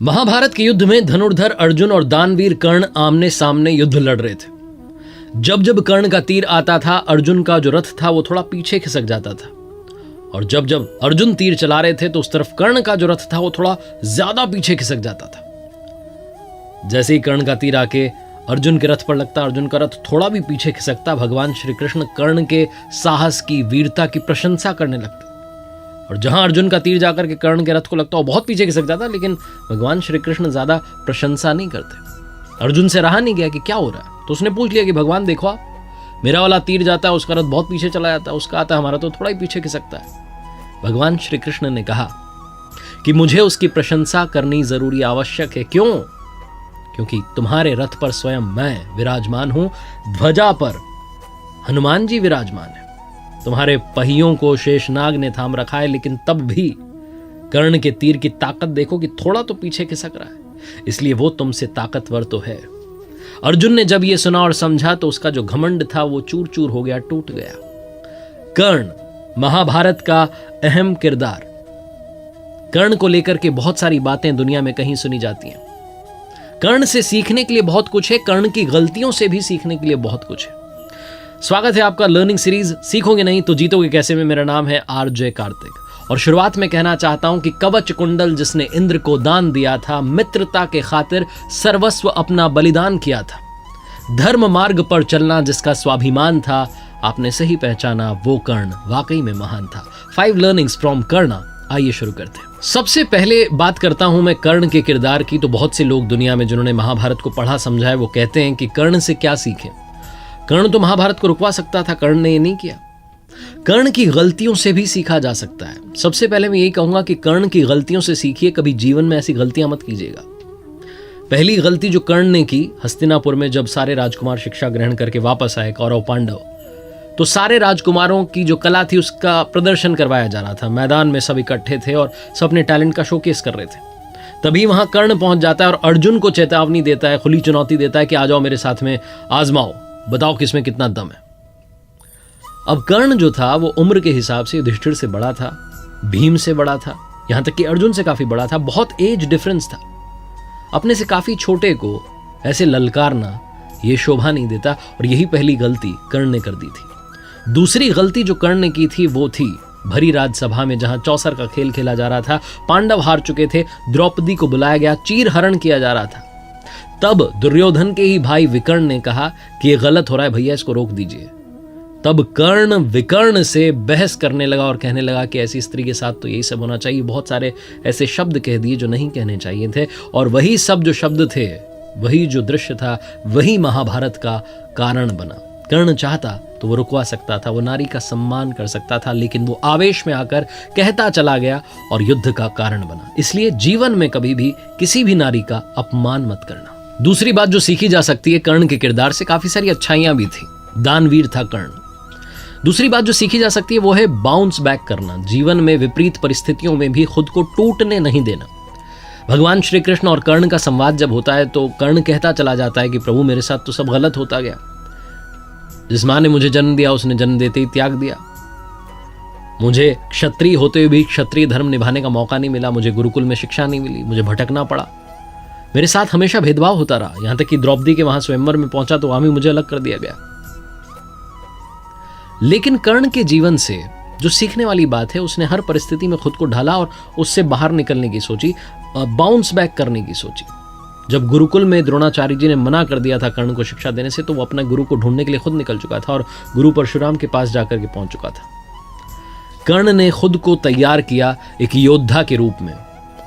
महाभारत के युद्ध में धनुर्धर अर्जुन और दानवीर कर्ण आमने सामने युद्ध लड़ रहे थे। जब जब कर्ण का तीर आता था, अर्जुन का जो रथ था वो थोड़ा पीछे खिसक जाता था, और जब जब अर्जुन तीर चला रहे थे तो उस तरफ कर्ण का जो रथ था वो थोड़ा ज्यादा पीछे खिसक जाता था। जैसे ही कर्ण का तीर आके अर्जुन के रथ पर लगता, अर्जुन का रथ थोड़ा भी पीछे खिसकता, भगवान श्री कृष्ण कर्ण के साहस की, वीरता की प्रशंसा करने लगते। और जहां अर्जुन का तीर जाकर के कर्ण के रथ को लगता, वो बहुत पीछे खिसक जाता, लेकिन भगवान श्री कृष्ण ज्यादा प्रशंसा नहीं करते। अर्जुन से रहा नहीं गया कि क्या हो रहा है, तो उसने पूछ लिया कि भगवान देखो आप, मेरा वाला तीर जाता है, उसका रथ बहुत पीछे चला जाता है, उसका आता है, हमारा तो थोड़ा ही पीछे खिसकता है। भगवान श्री कृष्ण ने कहा कि मुझे उसकी प्रशंसा करनी जरूरी आवश्यक है। क्यों? क्योंकि तुम्हारे रथ पर स्वयं मैं विराजमान हूं, ध्वजा पर हनुमान जी विराजमान है, तुम्हारे पहियों को शेषनाग ने थाम रखा है, लेकिन तब भी कर्ण के तीर की ताकत देखो कि थोड़ा तो पीछे खिसक रहा है, इसलिए वो तुमसे ताकतवर तो है। अर्जुन ने जब ये सुना और समझा तो उसका जो घमंड था वो चूर चूर हो गया, टूट गया। कर्ण महाभारत का अहम किरदार। कर्ण को लेकर के बहुत सारी बातें दुनिया में कहीं सुनी जाती हैं। कर्ण से सीखने के लिए बहुत कुछ है, कर्ण की गलतियों से भी सीखने के लिए बहुत कुछ है। स्वागत है आपका लर्निंग सीरीज सीखोगे नहीं तो जीतोगे कैसे में। मेरा नाम है आरजे कार्तिक और शुरुआत में कहना चाहता हूं कि कवच कुंडल जिसने इंद्र को दान दिया था, मित्रता के खातिर सर्वस्व अपना बलिदान किया था, धर्म मार्ग पर चलना जिसका स्वाभिमान था, आपने सही पहचाना, वो कर्ण वाकई में महान था। 5 लर्निंग्स फ्रॉम कर्ण। आइए शुरू करते हैं। सबसे पहले बात करता हूं मैं कर्ण के किरदार की। तो बहुत से लोग दुनिया में जिन्होंने महाभारत को पढ़ा समझा है वो कहते हैं कि कर्ण से क्या सीखें। कर्ण तो महाभारत को रुकवा सकता था, कर्ण ने ये नहीं किया। कर्ण की गलतियों से भी सीखा जा सकता है। सबसे पहले मैं यही कहूंगा कि कर्ण की गलतियों से सीखिए, कभी जीवन में ऐसी गलतियां मत कीजिएगा। पहली गलती जो कर्ण ने की, हस्तिनापुर में जब सारे राजकुमार शिक्षा ग्रहण करके वापस आए, कौरव पांडव, तो सारे राजकुमारों की जो कला थी उसका प्रदर्शन करवाया जा रहा था। मैदान में सब इकट्ठे थे और सब अपने टैलेंट का शोकेस कर रहे थे। तभी वहां कर्ण पहुंच जाता है और अर्जुन को चेतावनी देता है, खुली चुनौती देता है कि आ जाओ मेरे साथ में, आजमाओ, बताओ किसमें कितना दम है। अब कर्ण जो था वो उम्र के हिसाब से युधिष्ठिर से बड़ा था, भीम से बड़ा था, यहां तक कि अर्जुन से काफी बड़ा था। बहुत एज डिफरेंस था। अपने से काफी छोटे को ऐसे ललकारना ये शोभा नहीं देता, और यही पहली गलती कर्ण ने कर दी थी। दूसरी गलती जो कर्ण ने की थी वो थी भरी राजसभा में जहां चौसर का खेल खेला जा रहा था, पांडव हार चुके थे, द्रौपदी को बुलाया गया, चीर हरण किया जा रहा था। तब दुर्योधन के ही भाई विकर्ण ने कहा कि ये गलत हो रहा है भैया, इसको रोक दीजिए। तब कर्ण विकर्ण से बहस करने लगा और कहने लगा कि ऐसी स्त्री के साथ तो यही सब होना चाहिए। बहुत सारे ऐसे शब्द कह दिए जो नहीं कहने चाहिए थे, और वही सब जो शब्द थे, वही जो दृश्य था, वही महाभारत का कारण बना। कर्ण चाहता तो वो रुकवा सकता था, वो नारी का सम्मान कर सकता था, लेकिन वो आवेश में आकर कहता चला गया और युद्ध का कारण बना। इसलिए जीवन में कभी भी किसी भी नारी का अपमान मत करना। दूसरी बात जो सीखी जा सकती है कर्ण के किरदार से, काफी सारी अच्छाइयां भी थी, दानवीर था कर्ण। दूसरी बात जो सीखी जा सकती है वो है बाउंस बैक करना। जीवन में विपरीत परिस्थितियों में भी खुद को टूटने नहीं देना। भगवान श्री कृष्ण और कर्ण का संवाद जब होता है तो कर्ण कहता चला जाता है कि प्रभु मेरे साथ तो सब गलत होता गया, जिस मां ने मुझे जन्म दिया उसने जन्म देते ही त्याग दिया, मुझे क्षत्रिय होते हुए भी क्षत्रिय धर्म निभाने का मौका नहीं मिला, मुझे गुरुकुल में शिक्षा नहीं मिली, मुझे भटकना पड़ा, मेरे साथ हमेशा भेदभाव होता रहा, यहां तक कि द्रौपदी के वहां स्वयंवर में पहुंचा तो वहां भी मुझे अलग कर दिया गया। लेकिन कर्ण के जीवन से जो सीखने वाली बात है, उसने हर परिस्थिति में खुद को ढाला और उससे बाहर निकलने की सोची, बाउंस बैक करने की सोची। जब गुरुकुल में द्रोणाचार्य जी ने मना कर दिया था कर्ण को शिक्षा देने से, तो वो अपना गुरु को ढूंढने के लिए खुद निकल चुका था और गुरु परशुराम के पास जाकर के पहुंच चुका था। कर्ण ने खुद को तैयार किया एक योद्धा के रूप में,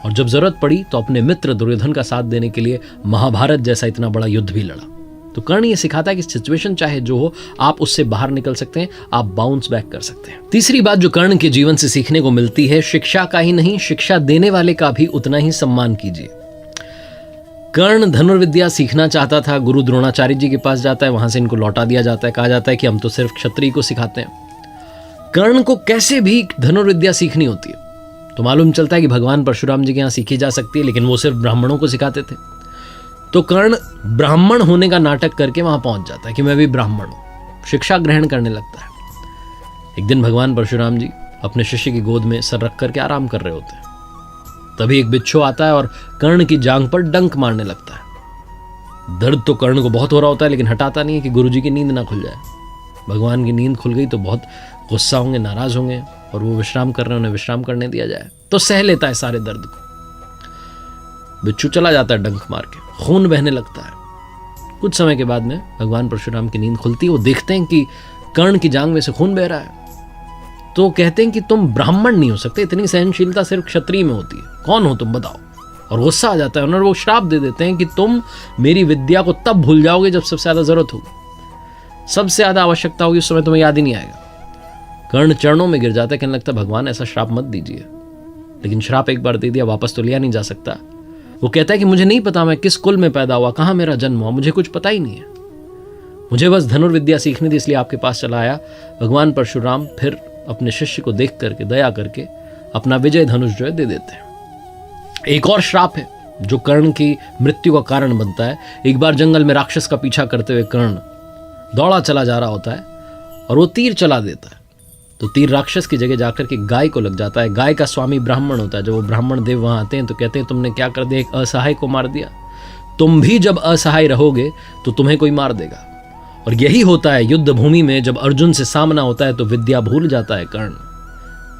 और जब जरूरत पड़ी तो अपने मित्र दुर्योधन का साथ देने के लिए महाभारत जैसा इतना बड़ा युद्ध भी लड़ा। तो कर्ण ये सिखाता है कि सिचुएशन चाहे जो हो, आप उससे बाहर निकल सकते हैं, आप बाउंस बैक कर सकते हैं। तीसरी बात जो कर्ण के जीवन से सीखने को मिलती है, शिक्षा का ही नहीं, शिक्षा देने वाले का भी उतना ही सम्मान कीजिए। कर्ण धनुर्विद्या सीखना चाहता था, गुरु द्रोणाचार्य जी के पास जाता है, वहां से इनको लौटा दिया जाता है, कहा जाता है कि हम तो सिर्फ क्षत्रिय को सिखाते हैं। कर्ण को कैसे भी धनुर्विद्या सीखनी होती है तो मालूम चलता है कि भगवान परशुराम जी के यहाँ सीखी जा सकती है, लेकिन वो सिर्फ ब्राह्मणों को सिखाते थे। तो कर्ण ब्राह्मण होने का नाटक करके वहां पहुंच जाता है कि मैं भी ब्राह्मण हूं, शिक्षा ग्रहण करने लगता है। एक दिन भगवान परशुराम जी अपने शिष्य की गोद में सर रख करके आराम कर रहे होते हैं। तभी एक बिच्छू आता है और कर्ण की जांघ पर डंक मारने लगता है। दर्द तो कर्ण को बहुत हो रहा होता है, लेकिन हटाता नहीं है कि गुरुजी की नींद ना खुल जाए। भगवान की नींद खुल गई तो बहुत गुस्सा होंगे, नाराज होंगे, और वो विश्राम कर रहे हैं, उन्हें विश्राम करने दिया जाए तो सह लेता है सारे दर्द को। बिच्छू चला जाता है डंक मार के, खून बहने लगता है। कुछ समय के बाद में भगवान परशुराम की नींद खुलती है। वो देखते हैं कि कर्ण की जांघ में से खून बह रहा है। तो कहते हैं कि तुम ब्राह्मण नहीं हो सकते, इतनी सहनशीलता सिर्फ क्षत्रिय में होती है, कौन हो तुम बताओ। और गुस्सा आ जाता है और वो श्राप दे देते हैं कि तुम मेरी विद्या को तब भूल जाओगे जब सबसे ज्यादा जरूरत होगी, सबसे ज्यादा आवश्यकता होगी, उस समय तुम्हें याद ही नहीं आएगा। कर्ण चरणों में गिर जाता है, कहने लगता है भगवान ऐसा श्राप मत दीजिए। लेकिन श्राप एक बार दे दिया, वापस तो लिया नहीं जा सकता। वो कहता है कि मुझे नहीं पता मैं किस कुल में पैदा हुआ, कहाँ मेरा जन्म हुआ, मुझे कुछ पता ही नहीं है। मुझे बस धनुर्विद्या सीखनी थी, इसलिए आपके पास चला आया। भगवान परशुराम फिर अपने शिष्य को देख करके, दया करके अपना विजय धनुष जो है दे देते हैं। एक और श्राप है जो कर्ण की मृत्यु का कारण बनता है। एक बार जंगल में राक्षस का पीछा करते हुए कर्ण दौड़ा चला जा रहा होता है और वो तीर चला देता है। तो तीर राक्षस की जगह जाकर के गाय को लग जाता है। गाय का स्वामी ब्राह्मण होता है। जब वो ब्राह्मण देव वहां आते हैं तो कहते हैं तुमने क्या कर दिया, एक असहाय को मार दिया। तुम भी जब असहाय रहोगे तो तुम्हें कोई मार देगा। और यही होता है युद्ध भूमि में, जब अर्जुन से सामना होता है तो विद्या भूल जाता है कर्ण।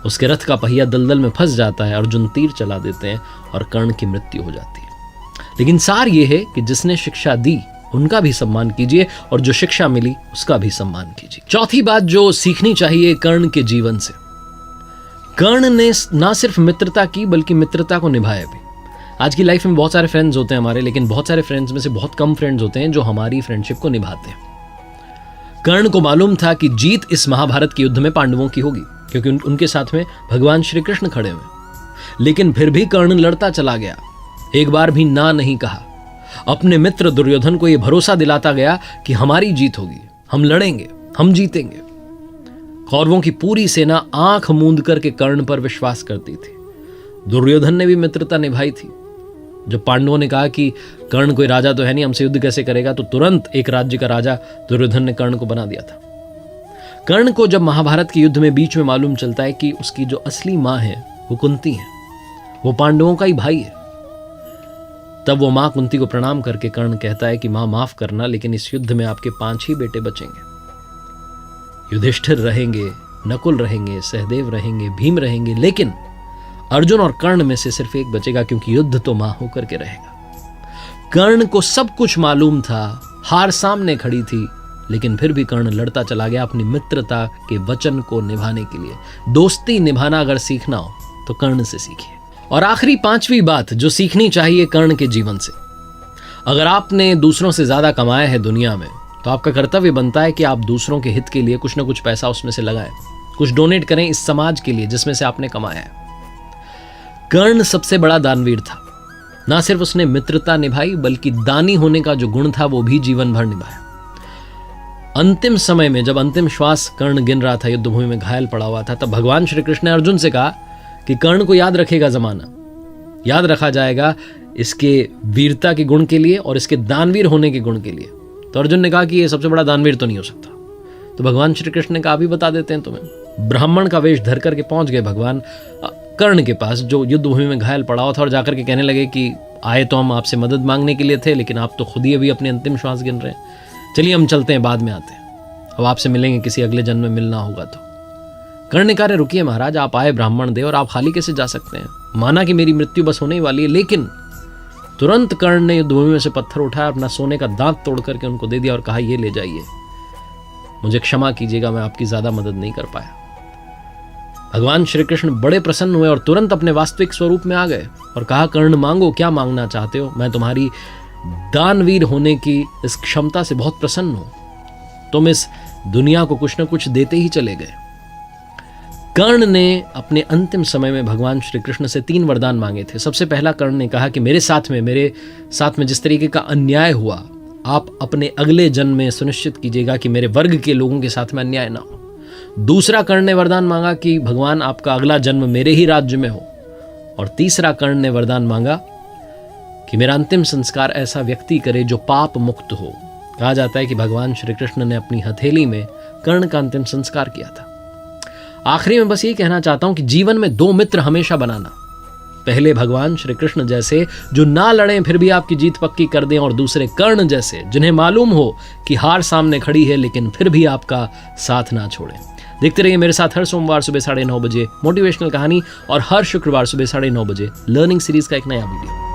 उसके रथ का पहिया दलदल में फंस जाता है, अर्जुन तीर चला देते हैं और कर्ण की मृत्यु हो जाती है। लेकिन सार ये है कि जिसने शिक्षा दी उनका भी सम्मान कीजिए और जो शिक्षा मिली उसका भी सम्मान कीजिए। चौथी बात जो सीखनी चाहिए कर्ण के जीवन से, कर्ण ने ना सिर्फ मित्रता की बल्कि मित्रता को निभाया भी। आज की लाइफ में बहुत सारे फ्रेंड्स होते हैं हमारे, लेकिन बहुत सारे फ्रेंड्स में से बहुत कम फ्रेंड्स होते हैं जो हमारी फ्रेंडशिप को निभाते हैं। कर्ण को मालूम था कि जीत इस महाभारत के युद्ध में पांडवों की होगी, क्योंकि उनके साथ में भगवान श्री कृष्ण खड़े हुए। लेकिन फिर भी कर्ण लड़ता चला गया, एक बार भी ना नहीं कहा। अपने मित्र दुर्योधन को यह भरोसा दिलाता गया कि हमारी जीत होगी, हम लड़ेंगे, हम जीतेंगे। कौरवों की पूरी सेना आंख मूंद करके कर्ण पर विश्वास करती थी। दुर्योधन ने भी मित्रता निभाई थी। जब पांडवों ने कहा कि कर्ण कोई राजा तो है नहीं, हमसे युद्ध कैसे करेगा, तो तुरंत एक राज्य का राजा दुर्योधन ने कर्ण को बना दिया था। कर्ण को जब महाभारत के युद्ध में बीच में मालूम चलता है कि उसकी जो असली मां है वो कुंती है, वो पांडवों का ही भाई है, तब वो मां कुंती को प्रणाम करके कर्ण कहता है कि मां माफ करना, लेकिन इस युद्ध में आपके 5 ही बेटे बचेंगे। युधिष्ठिर रहेंगे, नकुल रहेंगे, सहदेव रहेंगे, भीम रहेंगे, लेकिन अर्जुन और कर्ण में से सिर्फ एक बचेगा, क्योंकि युद्ध तो मां होकर के रहेगा। कर्ण को सब कुछ मालूम था, हार सामने खड़ी थी, लेकिन फिर भी कर्ण लड़ता चला गया अपनी मित्रता के वचन को निभाने के लिए। दोस्ती निभाना अगर सीखना हो तो कर्ण से सीखिए। और आखिरी 5वीं बात जो सीखनी चाहिए कर्ण के जीवन से, अगर आपने दूसरों से ज्यादा कमाया है दुनिया में तो आपका कर्तव्य बनता है कि आप दूसरों के हित के लिए कुछ ना कुछ पैसा उसमें से लगाएं, कुछ डोनेट करें इस समाज के लिए जिसमें से आपने कमाया है। कर्ण सबसे बड़ा दानवीर था। ना सिर्फ उसने मित्रता निभाई बल्कि दानी होने का जो गुण था वो भी जीवन भर निभाया। अंतिम समय में जब अंतिम श्वास कर्ण गिन रहा था, युद्धभूमि में घायल पड़ा हुआ था, तब भगवान श्री कृष्ण ने अर्जुन से कहा कि कर्ण को याद रखेगा, जमाना याद रखा जाएगा इसके वीरता के गुण के लिए और इसके दानवीर होने के गुण के लिए। तो अर्जुन ने कहा कि ये सबसे बड़ा दानवीर तो नहीं हो सकता। तो भगवान श्री कृष्ण ने कहा अभी बता देते हैं तुम्हें। ब्राह्मण का वेश धर करके पहुंच गए भगवान कर्ण के पास जो युद्धभूमि में घायल पड़ा हुआ था, और जाकर के कहने लगे कि आए तो हम आपसे मदद मांगने के लिए थे, लेकिन आप तो खुद ही अभी अपने अंतिम श्वास गिन रहे हैं, चलिए हम चलते हैं, बाद में आते हैं, अब आपसे मिलेंगे, किसी अगले जन्म में मिलना होगा। तो कर्ण ने कहा रुकिए महाराज, आप आए ब्राह्मण देव और आप खाली कैसे जा सकते हैं, माना कि मेरी मृत्यु बस होने ही वाली है। लेकिन तुरंत कर्ण ने युद्धभूमि में से पत्थर उठाया, अपना सोने का दांत तोड़ करके उनको दे दिया और कहा ये ले जाइए, मुझे क्षमा कीजिएगा, मैं आपकी ज्यादा मदद नहीं कर पाया। भगवान श्री कृष्ण बड़े प्रसन्न हुए और तुरंत अपने वास्तविक स्वरूप में आ गए और कहा कर्ण मांगो, क्या मांगना चाहते हो, मैं तुम्हारी दानवीर होने की इस क्षमता से बहुत प्रसन्न हूं, तुम इस दुनिया को कुछ न कुछ देते ही चले गए। कर्ण ने अपने अंतिम समय में भगवान श्री कृष्ण से 3 वरदान मांगे थे। सबसे पहला कर्ण ने कहा कि मेरे साथ में जिस तरीके का अन्याय हुआ, आप अपने अगले जन्म में सुनिश्चित कीजिएगा कि मेरे वर्ग के लोगों के साथ में अन्याय ना हो। दूसरा कर्ण ने वरदान मांगा कि भगवान आपका अगला जन्म मेरे ही राज्य में हो। और तीसरा कर्ण ने वरदान मांगा कि मेरा अंतिम संस्कार ऐसा व्यक्ति करे जो पाप मुक्त हो। कहा जाता है कि भगवान श्री कृष्ण ने अपनी हथेली में कर्ण का अंतिम संस्कार किया था। आखिरी में बस ये कहना चाहता हूं कि जीवन में 2 मित्र हमेशा बनाना। पहले भगवान श्री कृष्ण जैसे जो ना लड़ें फिर भी आपकी जीत पक्की कर दें, और दूसरे कर्ण जैसे जिन्हें मालूम हो कि हार सामने खड़ी है लेकिन फिर भी आपका साथ ना छोड़ें। देखते रहिए मेरे साथ हर सोमवार सुबह 9:30 बजे मोटिवेशनल कहानी और हर शुक्रवार सुबह 9:30 बजे लर्निंग सीरीज का एक नया वीडियो।